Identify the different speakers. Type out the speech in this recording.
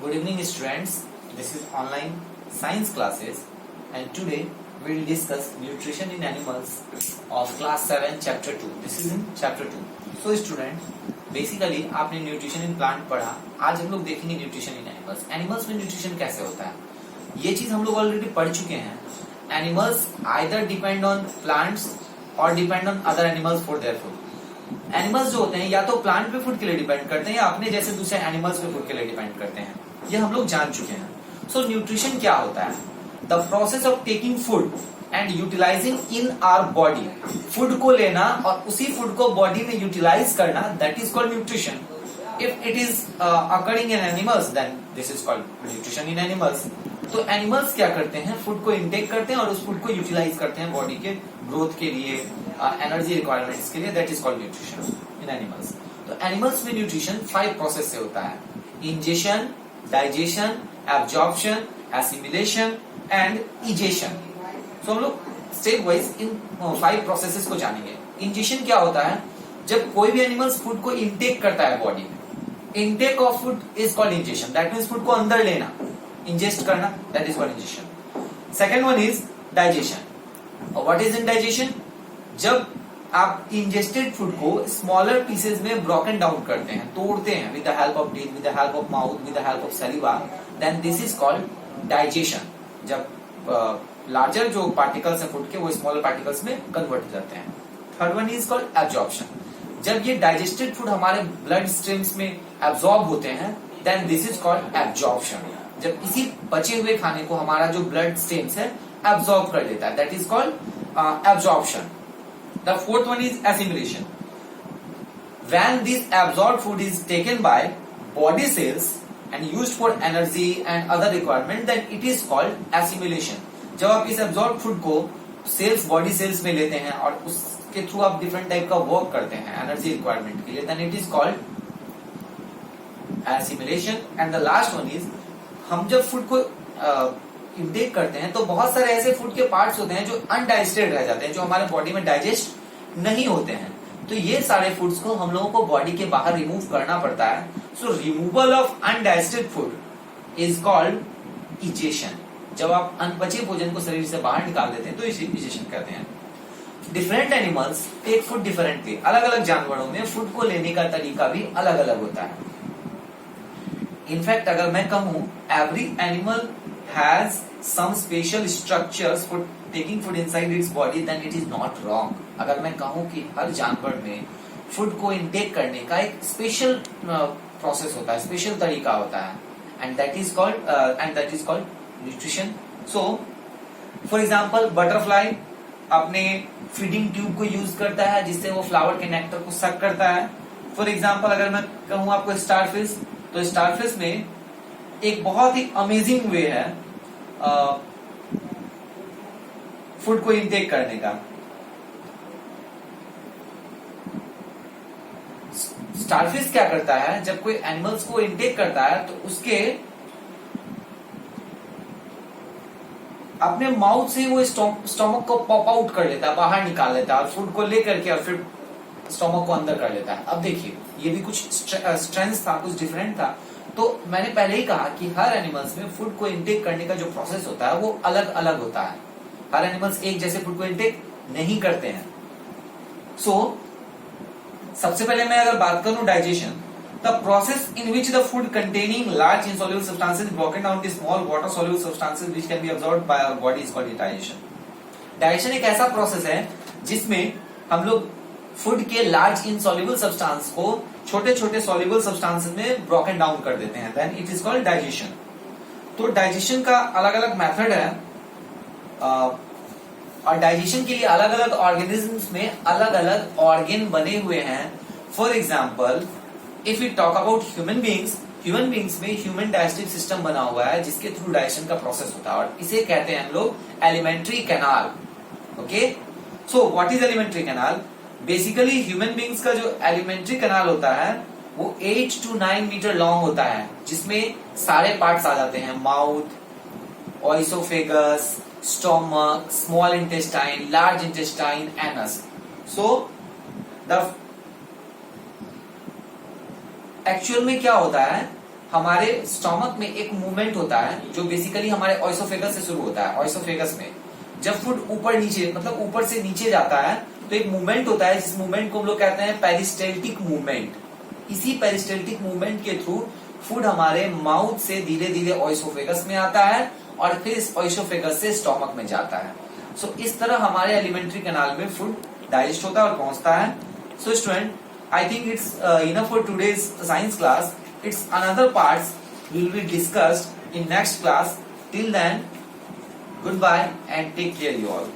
Speaker 1: Good evening students, this is online science classes and today we will discuss nutrition in animals of class 7 chapter 2. This is in chapter 2. So student, basically आपने nutrition in plant पढ़ा, आज हम लोग देखेंगे nutrition in animals. Animals में nutrition कैसे होता है, ये चीज हम लोग ऑलरेडी पढ़ चुके हैं. Animals either depend on plants or depend on other animals for their food. Animals जो होते हैं या तो प्लांट पे फूड के लिए डिपेंड करते हैं या अपने जैसे दूसरे एनिमल्स पे फूड के लिए डिपेंड करते हैं. ये हम लोग जान चुके हैं. सो न्यूट्रिशन क्या होता है? The process of taking food and utilising in our body. Food को लेना और उसी फूड को बॉडी में यूटिलाइज करना, that is called nutrition. If it is occurring in animals then this is called nutrition in animals. तो animals क्या करते हैं? फूड को इनटेक करते हैं और उस फूड को यूटिलाइज करते हैं बॉडी के ग्रोथ के लिए, एनर्जी रिक्वायरमेंट्स के लिए. That is called nutrition in animals. तो एनिमल्स में न्यूट्रिशन 5 प्रोसेस से होता है: ingestion, digestion, absorption, assimilation and egestion. तो हम लोग स्टेप वाइज इन 5 प्रोसेसेस को जानेंगे. इंजेशन क्या होता है? जब कोई भी एनिमल्स फूड को इनटेक करता है बॉडी में, intake of food is called ingestion. That means food को अंदर लेना, इंजेस्ट करना, that is called ingestion. Second one is digestion. What is in digestion? जब आप इंजेस्टेड फूड को स्मॉलर पीसेस में ब्रोकन डाउन करते हैं, तोड़ते हैं with the help of teeth, with the help of mouth, with the help of saliva, then this is called digestion. जब larger जो पार्टिकल्स हैं फूड के, वो स्मॉलर पार्टिकल्स में कन्वर्ट हो जाते हैं. Third one is called absorption. जब ये डाइजेस्टेड फूड हमारे ब्लड स्ट्रीम्स में एब्जॉर्ब होते हैं, then this is called absorption. जब इसी बचे हुए खाने को हमारा जो ब्लड स्ट्रीम्स है एब्जॉर्ब कर लेता है, that is called absorption. The fourth one is assimilation. When this absorbed food is taken by body cells and used for energy and other requirement, then it is called assimilation. जब आप इस absorbed food को cells, body cells में लेते हैं और उसके through आप different type का work करते हैं energy requirement के लिए, then it is called assimilation. And the last one is, हम जब food को इंटेक करते हैं तो बहुत सारे ऐसे फूड के पार्ट्स होते हैं जो अनडाइजेस्टेड रह जाते हैं, जो हमारे बॉडी में डाइजेस्ट नहीं होते हैं. तो ये सारे फूड्स को हम लोगों को बॉडी के बाहर रिमूव करना पड़ता है. सो removal of undigested food is called egestion. जब आप अनपचे भोजन को शरीर से बाहर निकाल देते हैं तो इसे इजेशन कहते हैं. Different animals take food differently. अलग अलग जानवरों में फूड को लेने का तरीका भी अलग अलग होता है. इनफैक्ट अगर मैं कहूं every animal has some special structures for taking food inside its body, then it is not wrong. अगर मैं कहूं कि हर जानवर में फूड को इनटेक करने का एक स्पेशल प्रोसेस होता है, स्पेशल तरीका होता है, and that is called nutrition. So, for example, butterfly अपने फीडिंग ट्यूब को यूज करता है जिससे वो फ्लावर के नेक्टर को सक करता है. फॉर एग्जाम्पल अगर मैं कहूं आपको स्टारफिश, तो स्टारफिश में एक बहुत ही अमेजिंग वे है फूड को इनटेक करने का. स्टारफिश क्या करता है? जब कोई एनिमल्स को इनटेक करता है तो उसके अपने माउथ से वो स्टोमक को पॉप आउट कर लेता है, बाहर निकाल लेता है और फूड को लेकर के और फिर स्टोमक को अंदर कर लेता है. अब देखिए, ये भी कुछ स्ट्रेंथ था, कुछ डिफरेंट था. तो मैंने पहले ही कहा कि हर एनिमल्स में फूड को इनटेक करने का जो प्रोसेस होता है वो अलग अलग होता है. हर एनिमल्स एक जैसे फूड को इनटेक नहीं करते हैं. सो सबसे पहले मैं अगर बात करूं digestion, the process in which the food containing large insoluble substances broken down to small water soluble substances which can be absorbed by our body is called digestion. Digestion एक ऐसा प्रोसेस है जिसमें हम लोग फूड के large insoluble substance को छोटे छोटे सॉल्युबल सब्सटेंसेस में ब्रोकन डाउन कर देते हैं, then it is called digestion. तो डाइजेशन का अलग अलग मेथड है और डाइजेशन के लिए अलग अलग ऑर्गेनिजम्स में अलग अलग ऑर्गन बने हुए हैं. For example, if you talk about human beings में ह्यूमन डाइजेस्टिव सिस्टम बना हुआ है जिसके थ्रू डाइजेशन का प्रोसेस होता है और इसे कहते हैं हम लोग alimentary canal. Okay, so what is alimentary canal? Basically human beings का जो एलिमेंट्री कैनाल होता है वो 8 to 9 मीटर लॉन्ग होता है, जिसमें सारे पार्ट्स आ जाते हैं: mouth, oesophagus, stomach, small intestine, large intestine, anus. So the actual में क्या होता है हमारे स्टोमक में एक मूवमेंट होता है जो बेसिकली हमारे ऑइसोफेगस से शुरू होता है। ऑइसोफेगस में जब फूड ऊपर नीचे मतलब ऊपर से नीचे जाता है तो एक मूवमेंट होता है, जिस मूवमेंट को हम लोग कहते हैं पेरिस्टेल्टिक मूवमेंट। इसी पेरिस्टेल्टिक मूवमेंट के थ्रू फूड हमारे माउथ से धीरे धीरे ऑइसोफेगस में आता है और फिर इस ऑइसोफेगस से स्टोमक में जाता है। सो इस तरह हमारे एलिमेंट्री कैनाल में फूड डाइजेस्ट होता है और पहुंचता है। So student, I think it's enough for today's science class. It's another parts will be discussed in next class. Till then, goodbye and take care you all.